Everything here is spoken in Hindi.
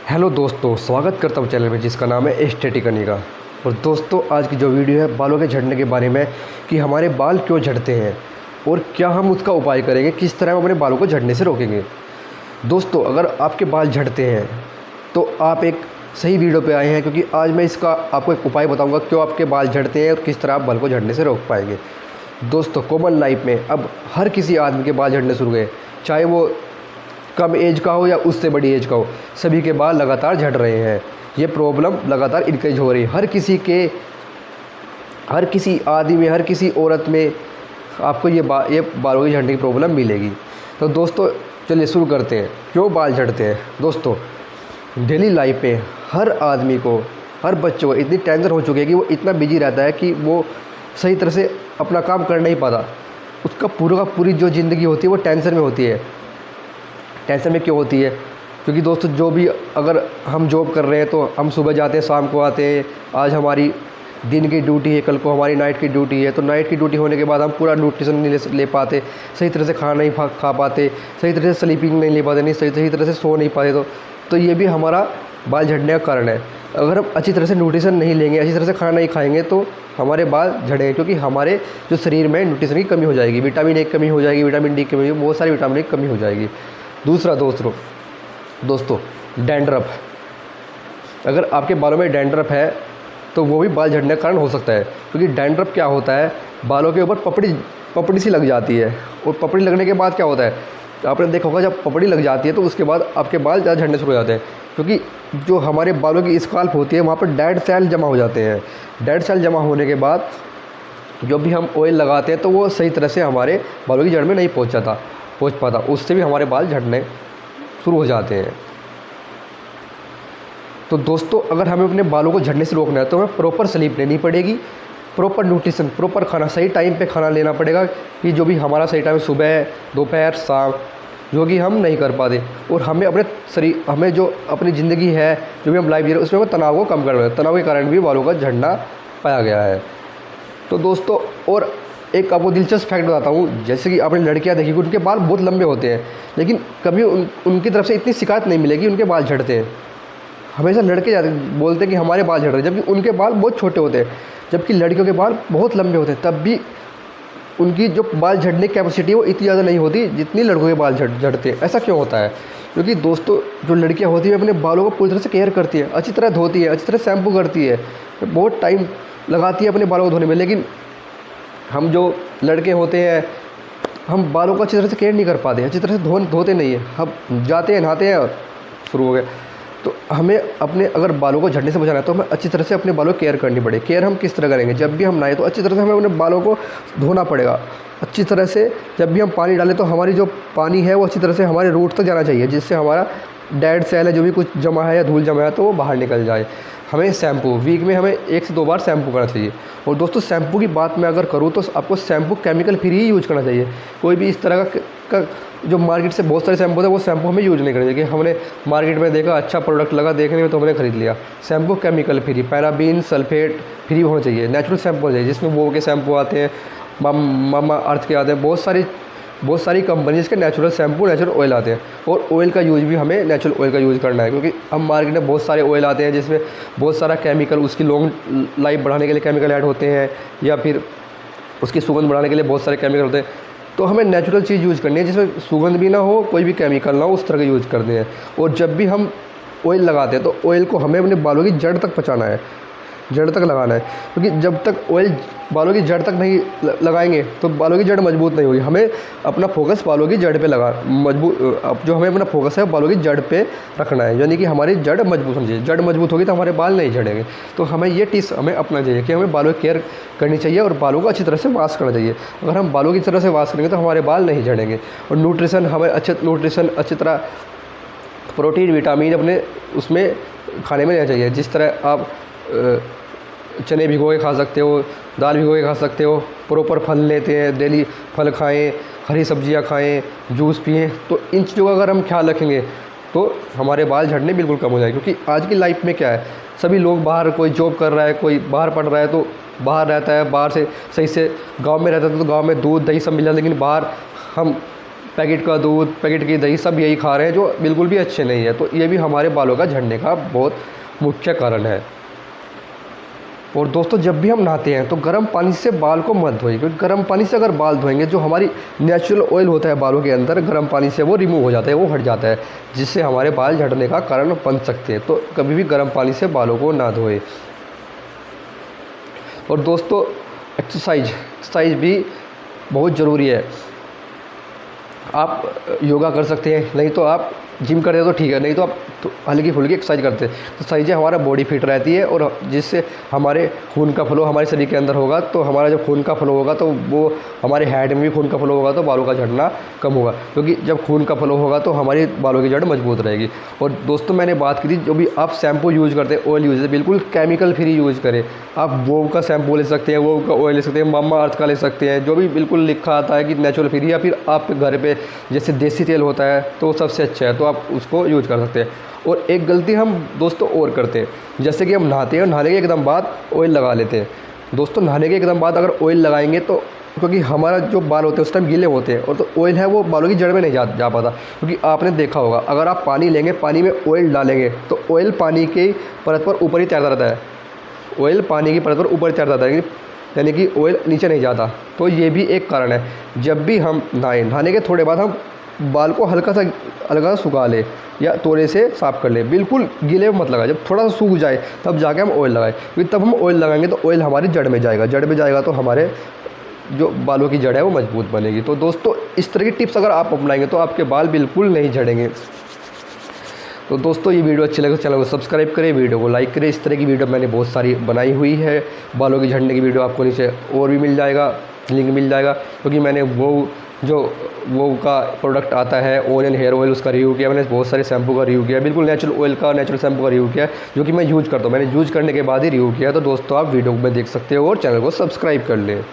हेलो दोस्तों, स्वागत करता हूँ चैनल में जिसका नाम है एस्थेटिक अनिका। और दोस्तों, आज की जो वीडियो है बालों के झड़ने के बारे में कि हमारे बाल क्यों झड़ते हैं और क्या हम उसका उपाय करेंगे, किस तरह हम अपने बालों को झड़ने से रोकेंगे। दोस्तों, अगर आपके बाल झड़ते हैं तो आप एक सही वीडियो पे आए हैं, क्योंकि आज मैं इसका आपको एक उपाय बताऊँगा क्यों आपके बाल झड़ते हैं और किस तरह आप बाल को झड़ने से रोक पाएंगे। दोस्तों, कॉमन लाइफ में अब हर किसी आदमी के बाल झड़ने शुरू हुए, चाहे वो कम एज का हो या उससे बड़ी एज का हो, सभी के बाल लगातार झड़ रहे हैं। ये प्रॉब्लम लगातार इंक्रीज हो रही है हर किसी आदमी में, हर किसी औरत में आपको ये बालों की झड़ने की प्रॉब्लम मिलेगी। तो दोस्तों, चलिए शुरू करते हैं क्यों बाल झड़ते हैं। दोस्तों, डेली लाइफ में हर आदमी को, हर बच्चे को इतनी टेंशन हो चुकी है कि वो इतना बिजी रहता है कि वो सही तरह से अपना काम कर नहीं पाता। उसका पूरी जो ज़िंदगी होती है वो टेंशन में होती है। टेंशन में क्यों होती है? क्योंकि दोस्तों, जो भी अगर हम जॉब कर रहे हैं तो हम सुबह जाते हैं, शाम को आते हैं। आज हमारी दिन की ड्यूटी है, कल को हमारी नाइट की ड्यूटी है। तो नाइट की ड्यूटी होने के बाद हम पूरा न्यूट्रिशन नहीं ले पाते, सही तरह से खाना नहीं खा पाते, सही तरह से स्लीपिंग नहीं ले पाते, नहीं सही तरह से सो नहीं पाते। तो ये भी हमारा बाल झड़ने का कारण है। अगर हम अच्छी तरह से न्यूट्रिशन नहीं लेंगे, अच्छी तरह से खाना नहीं खाएंगे तो हमारे बाल झड़ेंगे, क्योंकि हमारे जो शरीर में न्यूट्रिशन की कमी हो जाएगी, विटामिन ए की कमी हो जाएगी, विटामिन डी की कमी, बहुत सारी विटामिन की कमी हो जाएगी। दूसरा दोस्तों डैंड्रफ। अगर आपके बालों में डैंड्रफ है तो वो भी बाल झड़ने का कारण हो सकता है, क्योंकि डैंड्रफ क्या होता है, बालों के ऊपर पपड़ी सी लग जाती है। और पपड़ी लगने के बाद क्या होता है, आपने देखा होगा, जब पपड़ी लग जाती है तो उसके बाद आपके बाल ज़्यादा झड़ने शुरू हो जाते हैं, क्योंकि जो हमारे बालों की स्काल्प होती है वहाँ पर डेड सेल जमा हो जाते हैं। डेड सेल जमा होने के बाद जो भी हम ऑयल लगाते हैं तो वो सही तरह से हमारे बालों की जड़ में नहीं पहुँच पाता, उससे भी हमारे बाल झड़ने शुरू हो जाते हैं। तो दोस्तों, अगर हमें अपने बालों को झड़ने से रोकना है तो हमें प्रॉपर स्लीप लेनी पड़ेगी, प्रॉपर न्यूट्रिशन, प्रॉपर खाना, सही टाइम पे खाना लेना पड़ेगा, कि जो भी हमारा सही टाइम सुबह, दोपहर, शाम, जो कि हम नहीं कर पाते। और हमें जो अपनी ज़िंदगी है, जो भी हम लाइफ जी रहे हैं, उसमें हमें तनाव को कम करना है। तनाव के कारण भी बालों का झड़ना पाया गया है। तो दोस्तों, और एक आपको दिलचस्प फैक्ट बताता हूँ, जैसे कि आपने लड़कियाँ देखी कि उनके बाल बहुत लंबे होते हैं, लेकिन कभी उनकी तरफ से इतनी शिकायत नहीं मिलेगी उनके बाल झड़ते हैं। हमेशा लड़के बोलते हैं कि हमारे बाल झड़ रहे हैं, जबकि उनके बाल बहुत छोटे होते हैं, जबकि लड़कियों के बाल बहुत लंबे होते हैं। तब भी उनकी जो बाल झड़ने की कैपेसिटी है वो इतनी ज़्यादा नहीं होती जितनी लड़कों के बाल झड़ते हैं। ऐसा क्यों होता है? क्योंकि दोस्तों, जो लड़कियाँ होती हैं अपने बालों को पूरी तरह से केयर करती है, अच्छी तरह धोती है, अच्छी तरह शैम्पू करती है, बहुत टाइम लगाती है अपने बालों को धोने में। लेकिन हम जो लड़के होते हैं, हम बालों को अच्छी तरह से केयर नहीं कर पाते, अच्छी तरह से धोते नहीं है। हम जाते हैं, नहाते हैं और शुरू हो गए। तो हमें अपने अगर बालों को झड़ने से बचाना है तो हमें अच्छी तरह से अपने बालों की केयर करनी पड़ेगी। केयर हम किस तरह करेंगे? जब भी हम नहाए तो अच्छी तरह से हमें अपने बालों को धोना पड़ेगा अच्छी तरह से। जब भी हम पानी डालें तो हमारी जो पानी है वो अच्छी तरह से हमारे रूट तक जाना चाहिए, जिससे हमारा डेड सेल है, जो भी कुछ जमा है या धूल जमा है, तो वो बाहर निकल जाए। हमें शैम्पू, वीक में हमें 1 से 2 बार शैम्पू करना चाहिए। और दोस्तों, शैम्पू की बात मैं अगर करूँ तो आपको शैम्पू केमिकल फ्री ही यूज़ करना चाहिए। कोई भी इस तरह का जो मार्केट से बहुत सारे शैम्पू है वो शैम्पू हमें यूज़ नहीं करना चाहिए। हमने मार्केट में देखा, अच्छा प्रोडक्ट लगा देखने में तो हमने खरीद लिया। Shampoo chemical free, paraben, sulphate free होना चाहिए, नेचुरल शैम्पू होना चाहिए, जिसमें वो के शैम्पू आते हैं, मामा अर्थ के आते हैं, बहुत सारी कंपनीज़ के नेचुरल शैम्पू, नेचुरल ऑयल आते हैं। और ऑयल का यूज़ भी हमें नेचुरल ऑयल का यूज़ करना है, क्योंकि हम मार्केट में बहुत सारे ऑयल आते हैं जिसमें बहुत सारा केमिकल, उसकी लॉन्ग लाइफ बढ़ाने के लिए केमिकल ऐड होते हैं, या फिर उसकी सुगंध बढ़ाने के लिए बहुत सारे केमिकल होते हैं। तो हमें नेचुरल चीज़ यूज़ करनी है जिसमें सुगंध भी ना हो, कोई भी केमिकल ना हो, उस तरह का यूज़ करते हैं। और जब भी हम ऑयल लगाते हैं तो ऑयल को हमें अपने बालों की जड़ तक पहुँचाना है, जड़ तक लगाना है, क्योंकि जब तक ऑयल बालों की जड़ तक नहीं लगाएंगे तो बालों की जड़ मजबूत नहीं होगी। हमें अपना फोकस बालों की जड़ पे हमें अपना फोकस है बालों की जड़ पे रखना है, यानी कि हमारी जड़ मजबूत होनी चाहिए। जड़ मजबूत होगी तो हमारे बाल नहीं झड़ेंगे। तो हमें ये टिप्स हमें अपना चाहिए कि हमें बालों की केयर करनी चाहिए और बालों को अच्छी तरह से वॉश करना चाहिए। अगर हम बालों की तरह से वॉश करेंगे तो हमारे बाल नहीं झड़ेंगे। और न्यूट्रिशन, हमें अच्छी तरह प्रोटीन, विटामिन अपने उसमें खाने में लेना चाहिए। जिस तरह आप चने भिगो के खा सकते हो, दाल भिगो के खा सकते हो, प्रॉपर फल लेते हैं, डेली फल खाएं, हरी सब्जियां खाएं, जूस पिएं। तो इन चीज़ों का अगर हम ख्याल रखेंगे तो हमारे बाल झड़ने बिल्कुल कम हो जाएंगे। क्योंकि आज की लाइफ में क्या है, सभी लोग बाहर, कोई जॉब कर रहा है, कोई बाहर पढ़ रहा है तो बाहर रहता है, बाहर से सही से गाँव में रहता है तो गाँव में दूध दही सब मिल जाता है। लेकिन बाहर हम पैकेट का दूध, पैकेट की दही सब यही खा रहे हैं, जो बिल्कुल भी अच्छे नहीं है। तो ये भी हमारे बालों का झड़ने का बहुत मुख्य कारण है। और दोस्तों, जब भी हम नहाते हैं तो गर्म पानी से बाल को मत धोइए, क्योंकि गर्म पानी से अगर बाल धोएंगे, जो हमारी नेचुरल ऑयल होता है बालों के अंदर, गर्म पानी से वो रिमूव हो जाता है, वो हट जाता है, जिससे हमारे बाल झड़ने का कारण बन सकते हैं। तो कभी भी गर्म पानी से बालों को ना धोए। और दोस्तों, एक्सरसाइज भी बहुत ज़रूरी है। आप योगा कर सकते हैं, नहीं तो आप जिम करते हैं तो ठीक है, नहीं तो आप तो हल्की फुल्की एक्सरसाइज करते हैं। तो सही से हमारा बॉडी फिट रहती है, और जिससे हमारे खून का फ्लो हमारे शरीर के अंदर होगा, तो हमारा जब खून का फ्लो होगा तो वो हमारे हेड में भी खून का फ्लो होगा, तो बालों का झड़ना कम होगा। क्योंकि जब खून का फ्लो होगा तो हमारी बालों की जड़ मजबूत रहेगी। और दोस्तों, मैंने बात की थी, जो भी आप शैम्पू यूज़ करते हैं, ऑयल यूज़ करते हैं, बिल्कुल केमिकल फ्री यूज़ करें। आप वो का शैम्पू ले सकते हैं, वो का ऑयल ले सकते हैं, मामा अर्थ का ले सकते हैं, जो भी बिल्कुल लिखा आता है कि नेचुरल फ्री, या फिर आप घर पर जैसे देसी तेल होता है तो वो सबसे अच्छा है, तो आप उसको यूज कर सकते हैं। और एक गलती हम दोस्तों और करते हैं, जैसे कि हम नहाते हैं, नहाने के एकदम बाद ऑयल लगा लेते हैं। दोस्तों, नहाने के एकदम बाद अगर ऑयल लगाएंगे तो, क्योंकि हमारा जो बाल होते हैं उस टाइम गीले होते हैं, और तो ऑयल है वो बालों की जड़ में नहीं जा पाता। क्योंकि आपने देखा होगा, अगर आप पानी लेंगे, पानी में ऑयल डालेंगे, तो ऑयल पानी की परत पर ऊपर ही तैरता रहता है, ऑयल पानी की परत पर ऊपर तैरता रहता है, यानी कि ऑयल नीचे नहीं जाता। तो ये भी एक कारण है। जब भी हम नहाने के थोड़े बाद हम बाल को हल्का सा सुखा ले, या तोड़े से साफ़ कर ले, बिल्कुल गीले में मत लगाए। जब थोड़ा सा सूख जाए तब जाके हम ऑयल लगाएं, क्योंकि तब हम ऑयल लगाएंगे तो ऑयल हमारी जड़ में जाएगा, तो हमारे जो बालों की जड़ है वो मजबूत बनेगी। तो दोस्तों, इस तरह की टिप्स अगर आप अपनाएंगे तो आपके बाल बिल्कुल नहीं झड़ेंगे। तो दोस्तों, ये वीडियो अच्छी लगे तो चैनल को सब्सक्राइब करें, वीडियो को लाइक करें। इस तरह की वीडियो मैंने बहुत सारी बनाई हुई है। बालों की झड़ने की वीडियो आपको नीचे और भी मिल जाएगा, लिंक मिल जाएगा, क्योंकि मैंने वो का प्रोडक्ट आता है ओनियन हेयर ऑयल, उसका रिव्यू किया। मैंने बहुत सारे शैम्पू का रिव्यू किया, बिल्कुल नेचुरल शैम्पू का रिव्यू किया, जो कि मैं यूज़ करता हूँ। मैंने यूज़ करने के बाद ही रिव्यू किया। तो दोस्तों, आप वीडियो में देख सकते हो और चैनल को सब्सक्राइब कर लें।